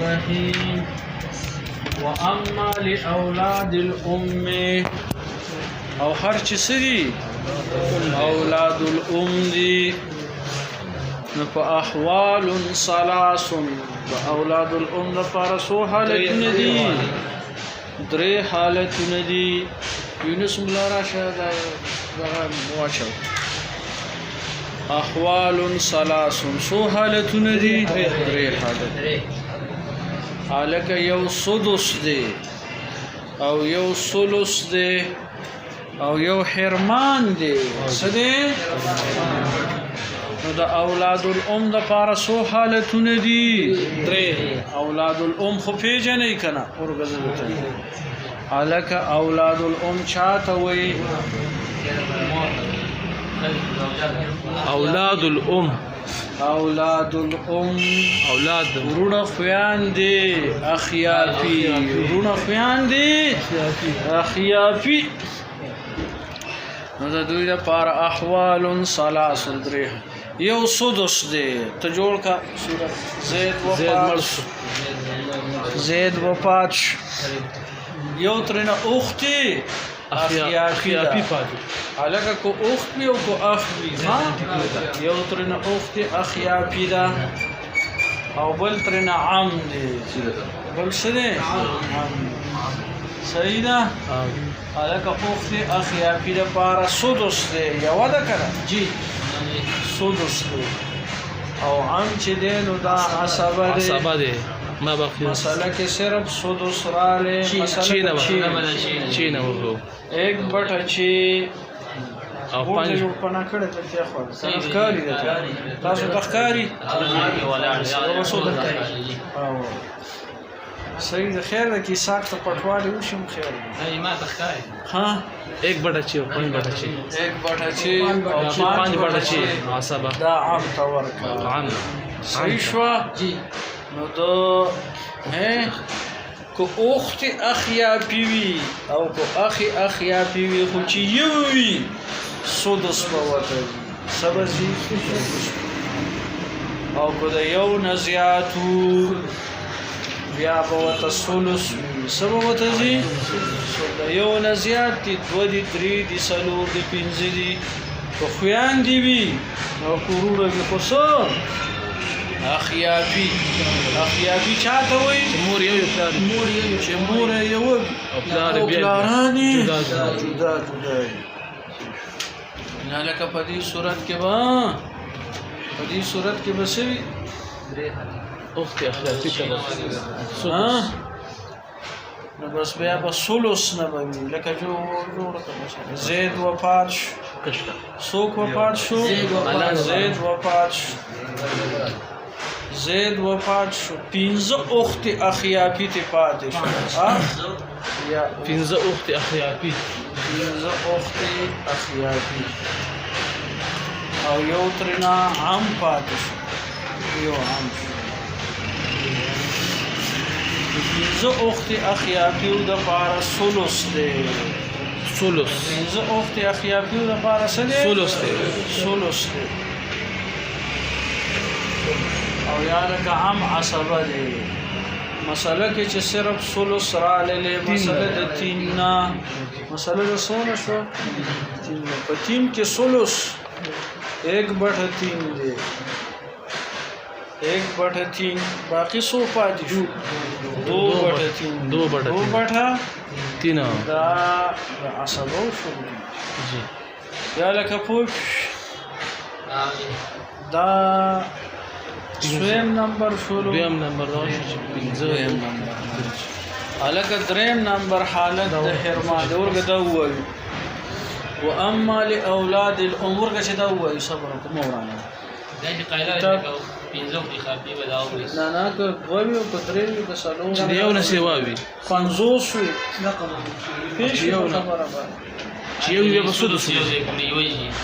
الرحيم وأما لأولاد الأم أو هرچ سري أولاد الأم دي فأحوال ثلاث وأولاد الأم لپاره سو حالتونه دي درې حالتونه دي یونس مولا راشد واچو احوال ثلاث سو حالتونه دي درې حالت حالکه یو سدس دی او یو ثلث دی او یو حرمان دی سده نو دا اولاد الام دا پارا سو حالتونه دی درې اولاد الام خو پیژنې کنه ورګزل حالکه اولاد الام چاته وي اولاد الام اولاد الام اولاد ورونه خویان دي اخیافي ورونه خویان دي اخیافي نو د دوی لپاره احوال ثلاث درې یو سدس دی ته جوړ کا زید وفات یو ترنه اختی اخیافی علاقه کو اخت بی او کو اخ بی یو ترنه اختی اخیافی دا او بل ترنه عم دی بل شده صحیح ده علاقه اختی اخیافی دا پارا سدس دی یو ده کنه جی سدس دی او عم چې دی نو دا عصبه دی ما باقي مسئلہ کے صرف سدس رالے مسئلہ چی نه وو 1/6 او پنځه جوړ پنا کړه ته څه خو تخکاری ده تاسو تخکاری او صحیح ده خیر ده کی ساک ته پټوالی وشم خیر نه ما تخکاری ها 1/6 او 5/6 1/6 او 5/6 عصبه دا عام تورک عام صحیح شو جی نو دو کو اخت اخیا پیوی او کو اخیا پیوی خو چې یو وی سدس پوته سبزی او کو د یو نزیاتو بیا پوته ثلث سبوته زی د یو نزیات دي 2 دي 3 دي سلور دي 5 دي خو خویان دی وی او کوروره به کوسو اخیافی چاته وي مور یو پلار چې مور یو او پلار بیا پلارانی جدا نه لکه په دې صورت کې به سوي اخت اخلاقی ته نو بس بیا به ثلث نه وي لکه جوړ کړه زید وفات شو څوک وفات شو زید وفات شو 15 اخت اخیافی ته پاتې شو یا 15 اخت اخیافی 15 اخت اخیافی او یو ترنا عام پاتې شو یو عام شو 15 اخت اخیافی د پارا ثلث دی ثلث 15 اخت اخیافی د پارا څه دی ثلث دی او یا لکه عام عصبه دی مسئله کې چې صرف ثلث را لې مسئله د 3 نه مسئله د څونه شو 3 په 3 کې ثلث 1/3 دی 1/3 باقي سو پاتې شو 2/3 دا عصبه شو جی یا لکه پوښ دا دویم نمبر شروع دویم نمبر راشي دویم نمبر الګ دریم نمبر حالت د حرمان ورګه دا وایي و اما لاولاد الامور که چې دا وایي صبر کوم ورانه دا چې قاعده ده پینځو کې خاطی بداو نه نه که دوی او کترې د سالون چې یو نسی واوي 50 رقم پیش یو خبره چې یو یو بسود سي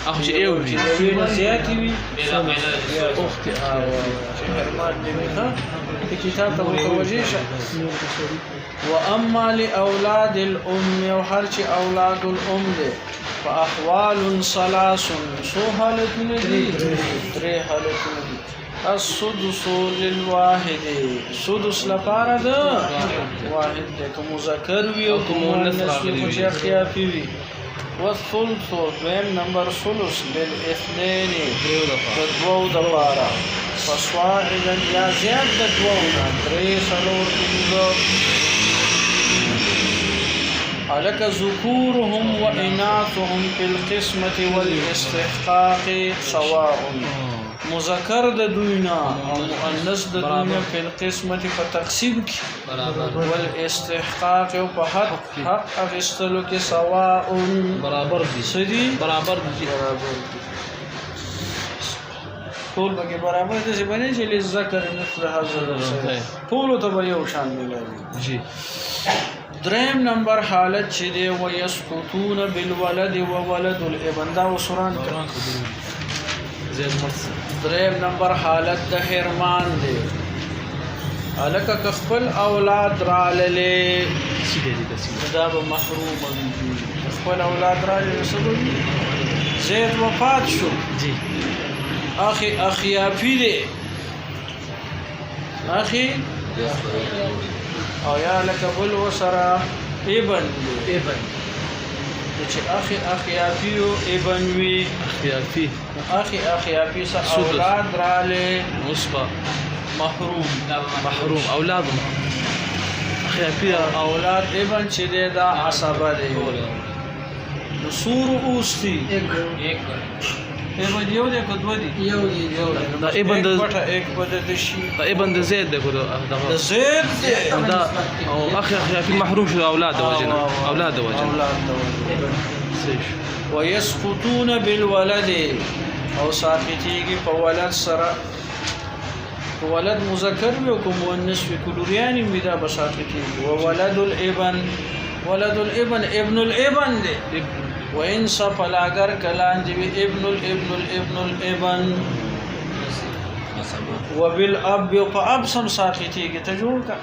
اخو چې یو وي یو زیاتی وي بلا پیدا اخت چې حرمان دې ښه کتاب ته متوجه شه واما لاولاد الام او هر چې اولاد الام دي فاحوال ثلاث سو حالتونه دي درې حالتونه دي السدس للواحد سدس لپاره د واحد د کوم مذکر وي او کوم مؤنث وي خو چې خیافي وي والثلث دویم نمبر ثلث للاثنين دوو د پاره فصاعدا یا زیاد د دوو نه درې څلور پنځه علك ذكورهم وإناثهم في القسمة والاستحقاق سواء مذکر د دوینا او مؤنث د دوینا په قسمت په تقسیم کې ول استحقاق او په حق اغستلو کې سواء برابر دي سدي برابر دي ټول به برابر دي چې باندې چې لذکر مثل حظ ټول ته به یو شان ملي جی دریم نمبر حالت چې دی ويسقطون بالولد وولد الابن دا وسران دریم نمبر حالت د حرمان دی الکه خپل اولاد را للی دا به محروم وي خپل اولاد را للی سبب زید وفات شو جی اخیافی دی اخی او یا لکه بل وسره ابن چې اخیافی او ابن وی اخیافی سره اولاد راله مصبا محروم اولادهم اخیافی اولاد ابن چې دا عصبه دی نصور اوستی ابن یو دی کو دو دی یو دا ابن د ایک بده د شي دا ابن د زید دی کو د زید دا او اخیافی محروم شو اولاد د وجنه ويسقطون بالولد او ساقطيږي په ولد سره ولد مذکر وي او مؤنث وي کلوریان وي دا بساقطيږي وولد الابن ابن الابن دی وان صفل اگر کلان دی ابن الابن وبالاب فاب سم ساقطيږي ته جوړ کا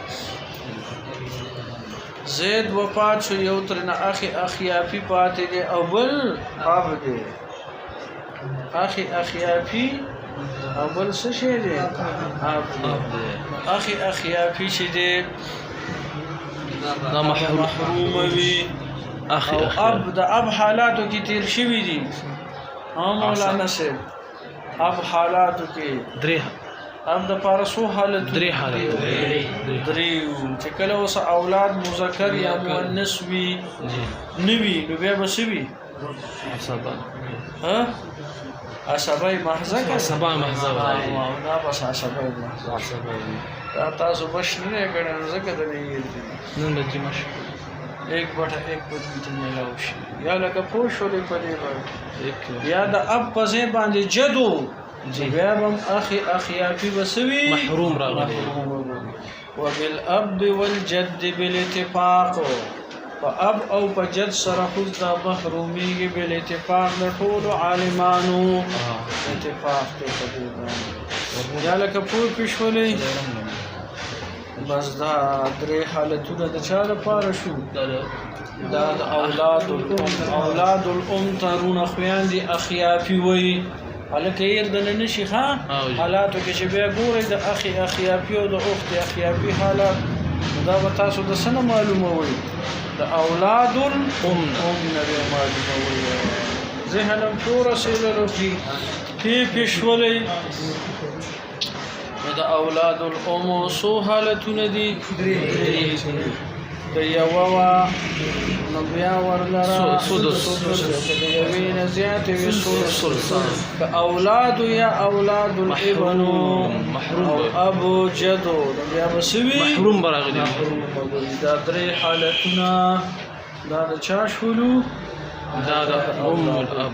زید وفات شو یو ترنه اخیافی پاتې دی او بل اب دی اخیافی او بل څه شی دی اب اخیافی چې دی دا محروم وي او اب د اب حالاتو کې تیر شوی دي مولانا صاحب اب حالاتو کې درې اب د پارسو حالت درې حالت درې چې کله اوس اولاد مذکر یا مؤنث وي نوي نو بیا به شي عصبه ها عصبه محضه دا بس عصبه دا تاسو بش نه کړئ ځکه د نه نن د جمعه ایک بٹا ایک بدیت ملاوشی یا لکه پوشولی پدی باندې یا د اب پزې باندې جدو بیا هم اخیافی بسوي محروم راغلی وبالاب والجد بالاتفاق فاب او په جد سره خود دا محرومیږي بالاتفاق د ټول عالمانو اتفاق ته پدی باندې یا لکه پوشولی بس دا درې حالتونه د چا لپاره شو دا د اولاد الام ترون خویان دي اخیافی وي الکه ير د نشي ها حالاتو کې چې بیا ګوري د اخیافی او د اخت اخیافی حالات دا به تاسو د سنه معلومه وي د اولاد الام نبی معلومه وي ذهنم پورا سیللو کې پښولې د اولاد الام سو حالتونه دي د یووا نو بیا ورلرا سدس د یوین زیات وي سدس اولاد یا اولاد الابن محروم ابو جدو بیا بسوي محروم براغلي دا درې حالتونه دا د چا شولو دا د ام الاب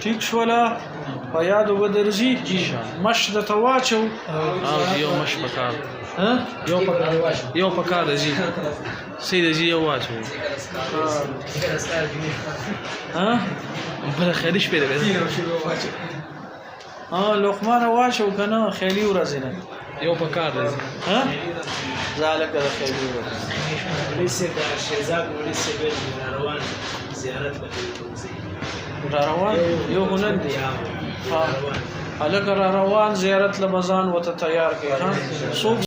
ټیک شولا په یاد ودرځي مشد تواچو یو مش پکار ها یو پکار دی سید جی یو واچو ها بل خیرش پیدا لقمان واچو کنه خیلی ورزنه یو پکار دی ها ذالک خیلی ورزنه لسه د شهزاد ولسه به روان زیارت کوي روان یو هنر دی هلکه را روان زیارت له بزان وته تیار کړي ها څوک